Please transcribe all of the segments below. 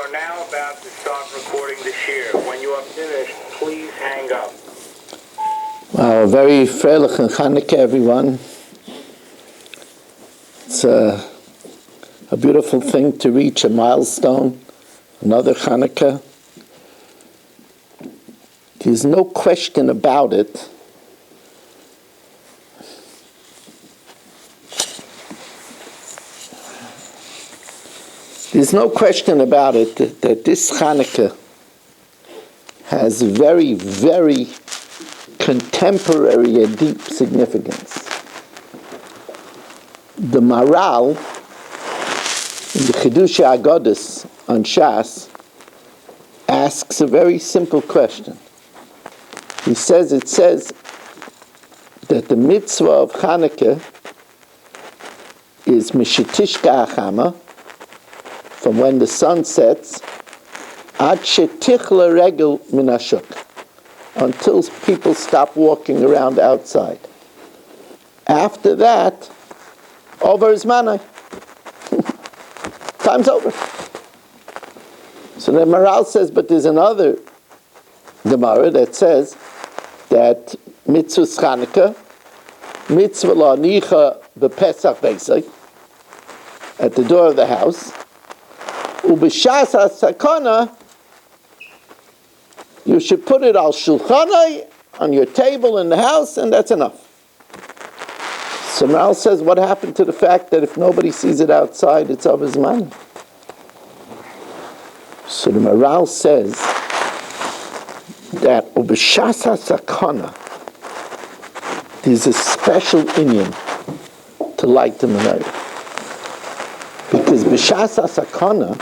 are now about to start recording the shir. When you are finished, please hang up. Well, very freilich and Chanukah, everyone. It's a beautiful thing to reach a milestone, another Chanukah. There's no question about it. There's no question about it that this Chanukah has very, very contemporary and deep significance. The Maral in the Chidushei Agadis on Shas asks a very simple question. He says, it says that the mitzvah of Chanukah is Mishitishka Achama, from when the sun sets, Ad Shetichla Regel Min Hashuk, until people stop walking around outside. After that, over Zmanai. Time's over. So the Maral says, but there's another Gemara that says that mitzvah Chanukah, mitzvah la'anicha b'Pesach Beisai, at the door of the house, u'b'shas ha'sakana, you should put it al shulchanai, on your table in the house, and that's enough. So Maral says, what happened to the fact that if nobody sees it outside, it's of his money? So the Maral says that u'b'shas ha'sakana, there's a special inyan to light the menorah. Because b'shas ha'sakana,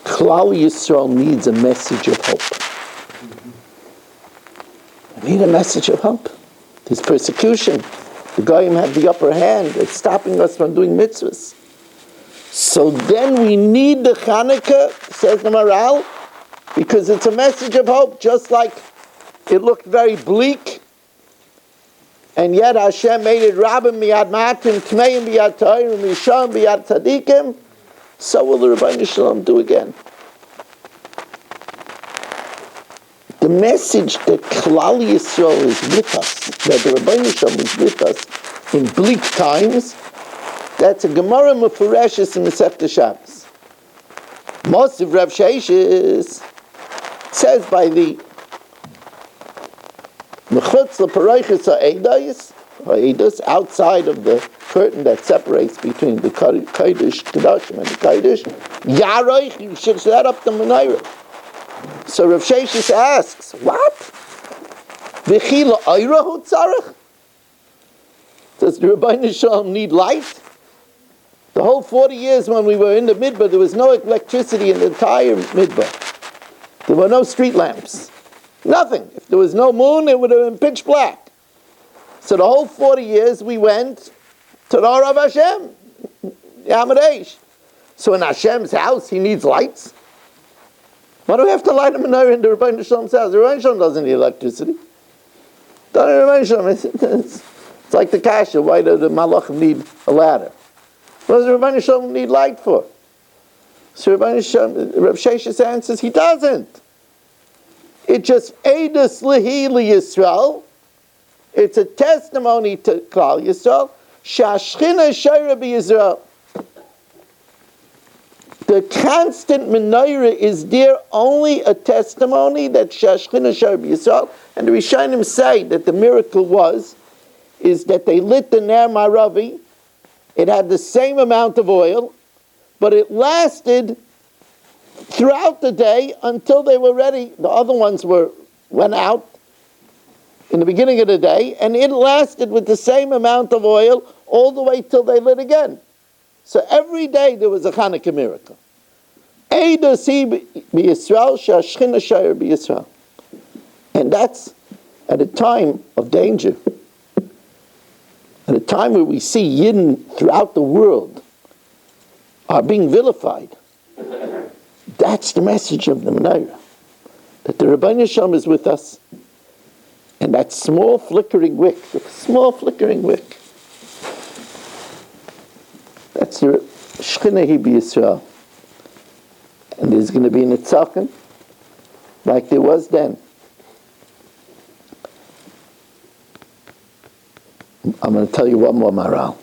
Klal Yisrael needs a message of hope. We need a message of hope. There's persecution. The Goyim have the upper hand. It's stopping us from doing mitzvahs. So then we need the Chanukah, says the Maral, because it's a message of hope, just like it looked very bleak, and yet Hashem made it Rabbim miyad matim, Tmeim biyad Torah, Misham biyad tzadikim, so will the Rebbeinu Shalom do again. The message that Klal Yisrael is with us, that the Rebbeinu Shalom is with us in bleak times, that's a Gemara Mefureshes in Masechta Shabbos. Most of Rav Sheishis says by the Mechutz l'Paroiches ha'Eidos, outside of the curtain that separates between the Kodesh Kedoshim and the Kodesh, Yaroich, you should set up the menorah. So Rav Sheishis asks, what? V'chila oirahu tzarech? Does the Rebbeinu Shalom need light? The whole 40 years when we were in the Midbar, there was no electricity in the entire Midbar. There were no street lamps. Nothing. If there was no moon, it would have been pitch black. So the whole 40 years we went to the Or of Hashem, Yamad Eish. So in Hashem's house, he needs lights. Why do we have to light a menorah in the Rebbeinu Shalom's house? The Rebbeinu Shalom doesn't need electricity. It's like the kasha. Why do the malachim need a ladder? What does the Rebbeinu Shalom need light for? So Rebbeinu Shalom, Rav Sheishis answers, he doesn't. It's just Eidos Lihi Yisrael. It's a testimony to Klal Yisrael. Shashchina Shayra B'Yisrael. The constant menorah is there only a testimony that Shashchina Shayra B'Yisrael. And the Rishonim say that the miracle is that they lit the Ner Maravi. It had the same amount of oil, but it lasted throughout the day until they were ready. The other ones went out in the beginning of the day, and it lasted with the same amount of oil all the way till they lit again. So every day there was a Chanukah miracle. Eidosi b'Yisrael, shashchina shayr b'Yisrael. And that's at a time of danger. At a time where we see Yidden throughout the world are being vilified. That's the message of the menorah. That the Rebbeinu Shalom is with us. And that small flickering wick, that's the Shechina Hi B'Yisrael. And there's going to be Nitzachim like there was then. I'm going to tell you one more maral.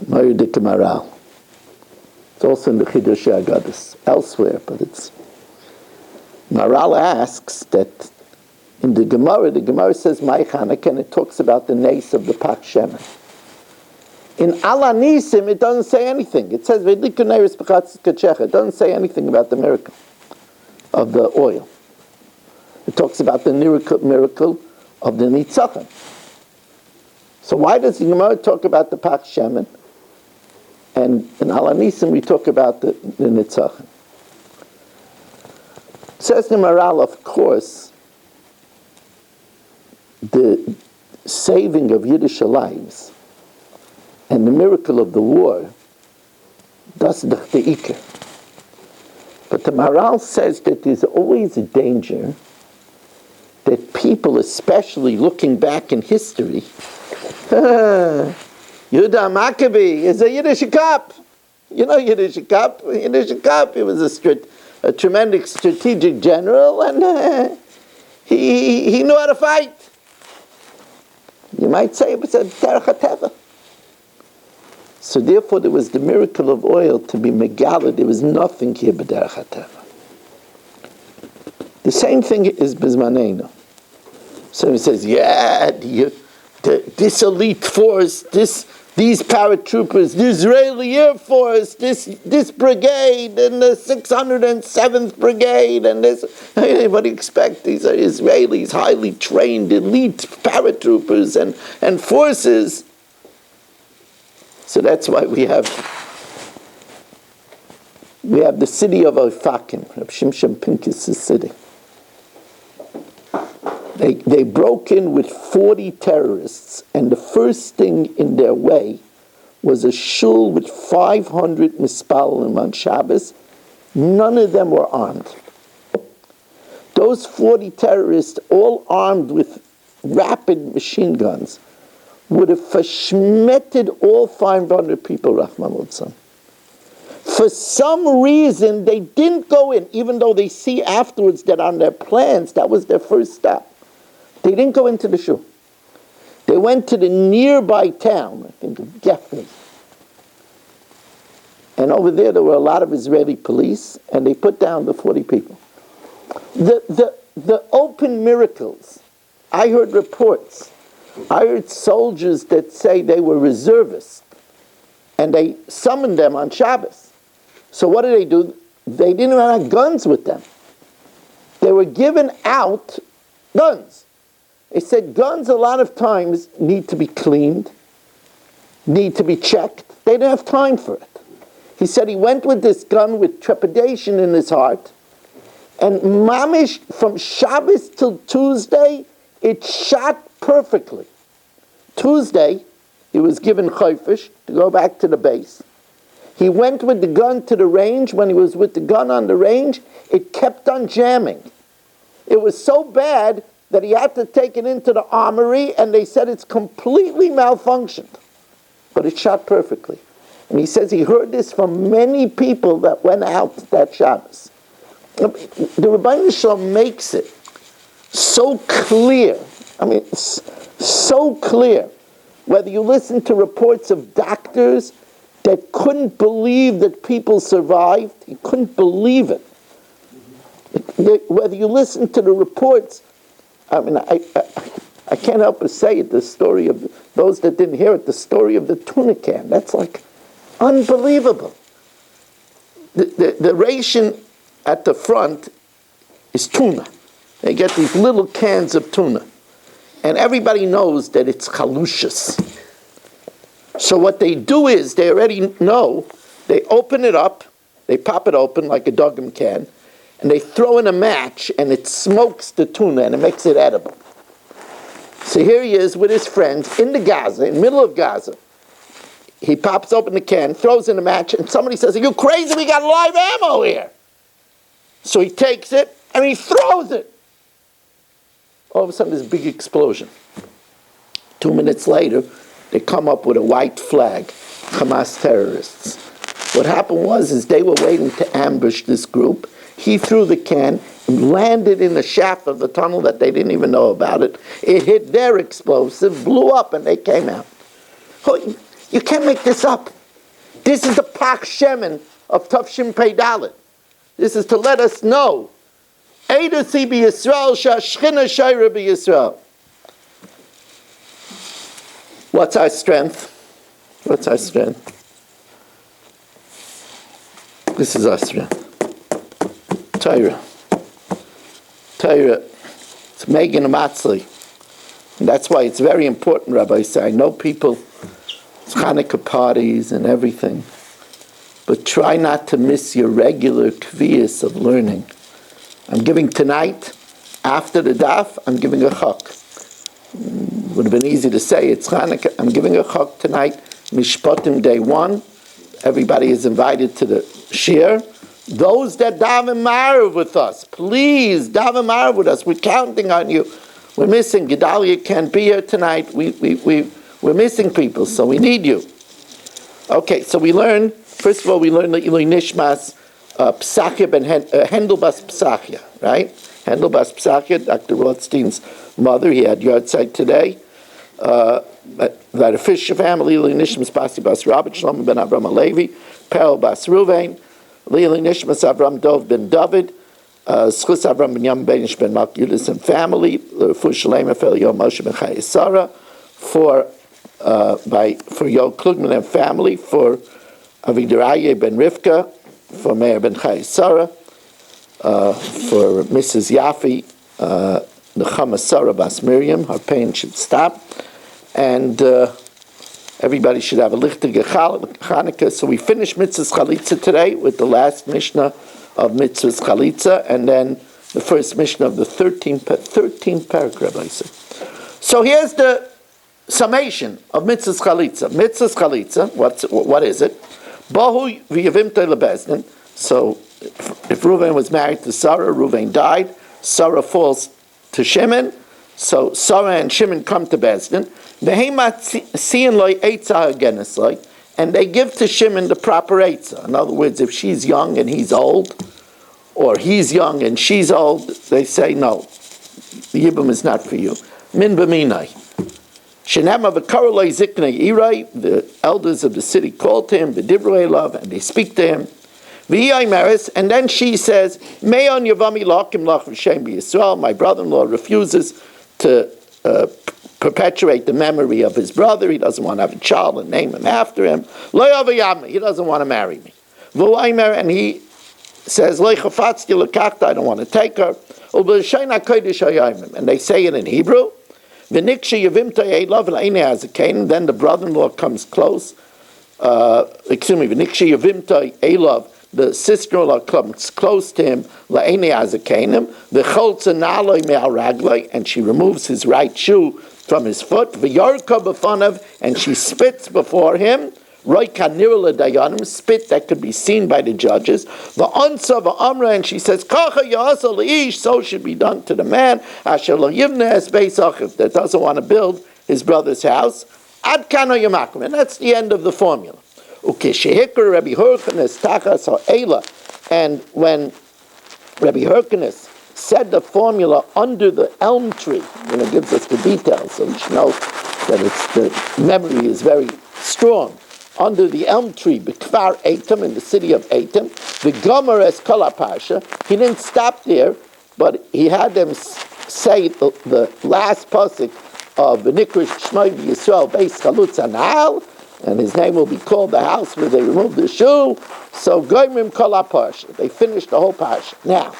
Mayudik maral. It's also in the Chidushei Agados, elsewhere, but it's... Maral asks that in the Gemara says Ma'ichanuk, and it talks about the nace of the Pak Shemen. In Ala Nisim, it doesn't say anything. It says, it doesn't say anything about the miracle of the oil. It talks about the miracle of the Nitzachim. So why does the Gemara talk about the Pak Shemen? And in Ala Nisim, we talk about the Nitzachim. It says the Maral, of course, the saving of Yiddish lives and the miracle of the war, that's the Ikar. But the Maral says that there's always a danger that people, especially looking back in history, Yehuda Maccabi is a Yiddish Kap. You know Yiddish Kap? Yiddish Kap, he was a tremendous strategic general, and he knew how to fight. You might say it was a derech hateva. So therefore there was the miracle of oil to be megala. There was nothing here but derech hateva. The same thing is bizmanenu. So he says, this elite force, these paratroopers, the Israeli Air Force, this brigade, and the 607th Brigade, and this, what do you expect? These are Israelis, highly trained, elite paratroopers and forces. So that's why we have the city of Ofakim, Reb Shimshon Pincus' city. They broke in with 40 terrorists, and the first thing in their way was a shul with 500 mispalim on Shabbos. None of them were armed. Those 40 terrorists, all armed with rapid machine guns, would have verschmetted all 500 people, Rahman al-Tzam. For some reason, they didn't go in, even though they see afterwards that on their plans, that was their first step. They didn't go into the shul. They went to the nearby town, I think of Gefni. And over there were a lot of Israeli police, and they put down the 40 people. The open miracles, I heard reports. I heard soldiers that say they were reservists, and they summoned them on Shabbos. So what did they do? They didn't have guns with them. They were given out guns. They said guns a lot of times need to be cleaned, need to be checked. They didn't have time for it. He said he went with this gun with trepidation in his heart, and mamish, from Shabbos till Tuesday, it shot perfectly. Tuesday, he was given chayfish to go back to the base. He went with the gun to the range. When he was with the gun on the range, it kept on jamming. It was so bad that he had to take it into the armory, and they said it's completely malfunctioned. But it shot perfectly. And he says he heard this from many people that went out that Shabbos. The Rebbeinu Shalom makes it so clear. I mean, so clear. Whether you listen to reports of doctors that couldn't believe that people survived, he couldn't believe it. Whether you listen to the reports, I mean, I can't help but say it, the story of those that didn't hear it, the story of the tuna can. That's like unbelievable. The ration at the front is tuna. They get these little cans of tuna. And everybody knows that it's chalushas. So what they do is, they already know, they open it up, they pop it open like a duggan can, and they throw in a match, and it smokes the tuna, and it makes it edible. So here he is with his friends in the Gaza, in the middle of Gaza. He pops open the can, throws in a match, and somebody says, "Are you crazy? We got live ammo here." So he takes it, and he throws it. All of a sudden, there's a big explosion. 2 minutes later, they come up with a white flag, Hamas terrorists. What happened was they were waiting to ambush this group. He threw the can and landed in the shaft of the tunnel that they didn't even know about it. It hit their explosive, blew up, and they came out. You can't make this up. This is the Pak Shemen of Tavshin Pei Dalet. This is to let us know. Eidasi b'Yisrael, shashchina shayra b'Yisrael. What's our strength? What's our strength? This is our strength. Torah. Torah. It's Megan Matzli. And that's why it's very important, Rabbi say. I know people, it's Hanukkah parties and everything. But try not to miss your regular kviyas of learning. I'm giving tonight, after the daf, I'm giving a chok. Would have been easy to say, it's Hanukkah. I'm giving a chok tonight, Mishpatim Day 1. Everybody is invited to the shir. Those that daven marav with us, please daven marav with us. We're counting on you. We're missing. Gedalia can't be here tonight. We're missing people, so we need you. Okay, so we learn, first of all, we learn the Ilui Nishmas Psachia ben Hendel Bas Psachia, right? Hendel Bas Psachia, Dr. Rothstein's mother, he had yahrzeit today. That a Fisher family, Ilui Nishmas Basi Bas Rabbi Shlomo ben Avram Alevi, Perel Bas Ruvain, Ilui Nishmas Avram Dov ben David, Schus Avram ben Yam ben Ish ben Malk Yudis and family, Fush Shalema Fel Yom Moshe ben Chai Sarah, for Yo Klugman and family, for Avidaraye ben Rivka, for Meir ben Chai Sarah, for Mrs. Yafi, Nechama Sarah Bas Miriam, her pain should stop, and everybody should have a lichtige Chanukah. So we finish Mitzvahs Chalitza today with the last Mishnah of Mitzvahs Chalitza, and then the first Mishnah of the 13th paragraph, I say. So here's the summation of Mitzvahs Chalitza. Mitzvahs Chalitza, what is it? Bahu v'yavimtei lebezdin. So if Reuven was married to Sarah, Reuven died, Sarah falls to Shimon, so Sarah and Shimon come to Bezdin, and they give to Shimon the proper eitzah. In other words, if she's young and he's old, or he's young and she's old, they say, no, the Yibum is not for you. Min b'minai. Shenema v'karolei ziknei irai, the elders of the city call to him, v'divrei love, and they speak to him. And then she says, Meon Yevami Lakim Lach V'Shem B'Yisrael, my brother-in-law refuses to perpetuate the memory of his brother. He doesn't want to have a child and name him after him. He doesn't want to marry me. And he says, I don't want to take her. And they say it in Hebrew. Then the brother-in-law comes close. The sister-in-law comes close to him, and she removes his right shoe from his foot, and she spits before him, spit that could be seen by the judges, and she says, so should be done to the man that doesn't want to build his brother's house, and that's the end of the formula. And when Rabbi Hyrcanus said the formula under the elm tree, gives us the details, so we should know that the memory is very strong. Under the elm tree, B'kvar Eitam, in the city of Eitam, the Gomer es Kol HaParsha, he didn't stop there, but he had them say the last pasuk of V'nikrish Shmoi Yisrael Beis Chalutz Anal, and his name will be called the house where they removed the shoe. So Goimrim Kol HaParsha, they finished the whole parsha. Now,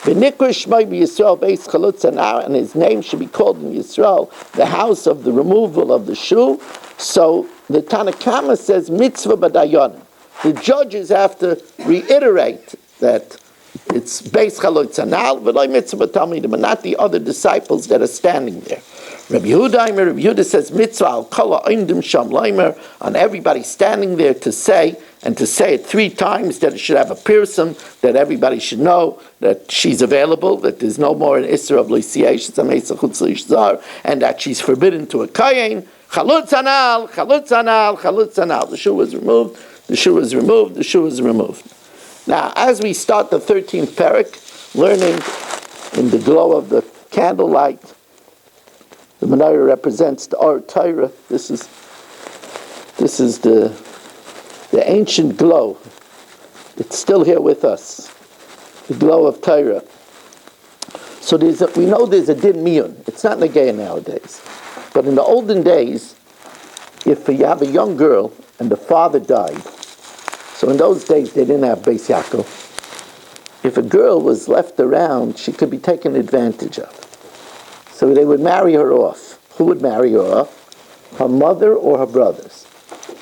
V'nikrish Shmoi Yisrael Beis Chalutz Anal, and his name should be called in Yisrael the house of the removal of the shoe. So the Tanakama says mitzvah b'dayanim. The judges have to reiterate that it's Beis Chalutz Anal, v'loi mitzvah b'talmidim, but not the other disciples that are standing there. Rabbi Yehuda says mitzvah al kol ha'imdim sham leimer, on everybody standing there to say, and to say it 3 times, that it should have a pirsum, that everybody should know that she's available, that there's no more an isser of l'siyah, and that she's forbidden to a kayin. Chalutz anal, chalutz anal, chalutz anal. The shoe was removed, the shoe was removed, the shoe was removed. Now, as we start the 13th parak, learning in the glow of the candlelight, the menorah represents the Or Torah. This is the ancient glow. It's still here with us, the glow of Torah. So we know there's a din miyun. It's not negaya nowadays. But in the olden days, if you have a young girl and the father died, so in those days they didn't have Beis Yaakov. If a girl was left around, she could be taken advantage of. So they would marry her off. Who would marry her off? Her mother or her brothers.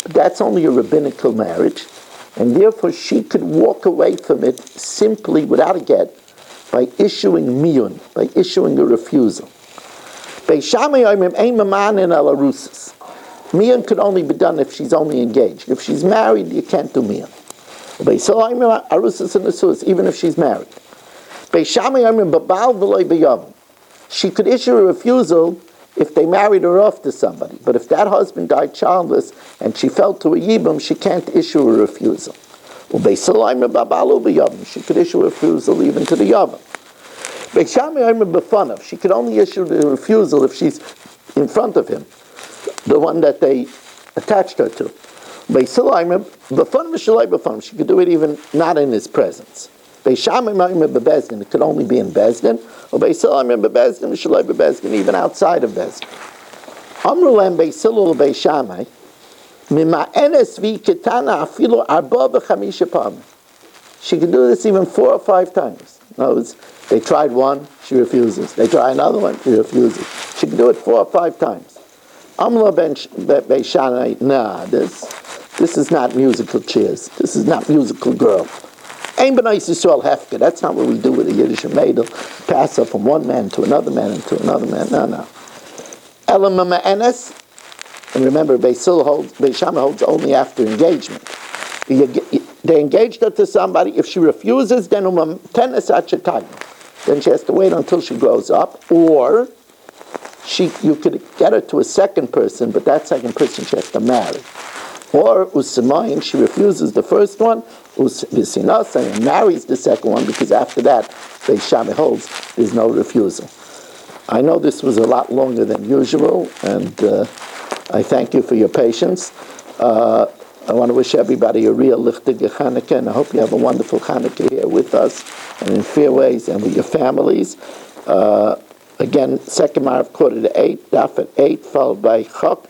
But that's only a rabbinical marriage, and therefore she could walk away from it simply without a get by issuing miyun, by issuing a refusal. Miyun could only be done if she's only engaged. If she's married, you can't do miyun. Even if she's married. She could issue a refusal if they married her off to somebody. But if that husband died childless and she fell to a yibum, she can't issue a refusal. She could issue a refusal even to the yavam. She could only issue the refusal if she's in front of him, the one that they attached her to. She could do it even not in his presence. It could only be in Bezdin, even outside of Bezdin. She can do this even 4 or 5 times. In other words, they tried one, she refuses. They try another one, she refuses. She can do it 4 or 5 times. This is not musical chairs. This is not musical girl. That's not what we do with a Yiddish maidel. Pass her from one man to another man and to another man. No. And remember, Beis Shammai holds only after engagement. They engaged her to somebody. If she refuses, then she has to wait until she grows up, or you could get her to a second person, but that second person she has to marry. Or Usimayin, she refuses the first one, Usinasa, and marries the second one, because after that, Beis Shammai holds there's no refusal. I know this was a lot longer than usual, and I thank you for your patience. I want to wish everybody a real lichtige Chanukah, and I hope you have a wonderful Chanukah here with us, and in Fairways, and with your families. Again, second Marav, quarter to 8, daf at 8, followed by Chok.